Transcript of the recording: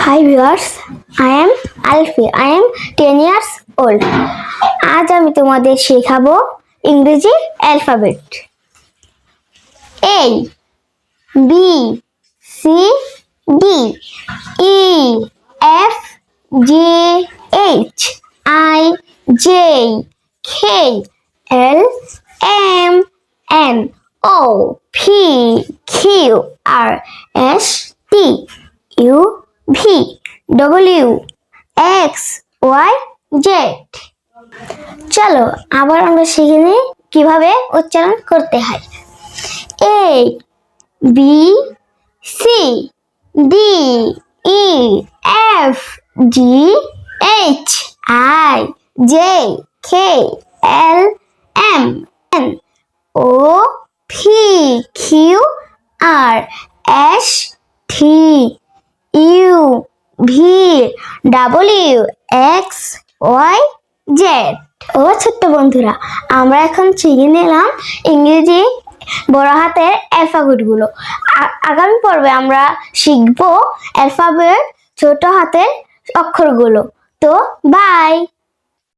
Hi viewers, I am Alfie. I am 10 years old. আজ আমি তোমাদের শেখাবো ইংরেজি alphabet. A B C D E F G H I J K L M N O P Q R S T U V W X Y Z। চলো আবার আমরা শিখে নিই কিভাবে উচ্চারণ করতে হয়। A B C D E F G H I J K L M N O P Q R S T U V W X Y Z। ও ছোট্ট বন্ধুরা, আমরা এখন শিখে নিলাম ইংরেজি বড় হাতের অ্যালফাবেট গুলো। আগামী পর্বে আমরা শিখবো অ্যালফাবেট ছোট হাতের অক্ষরগুলো। তো বাই।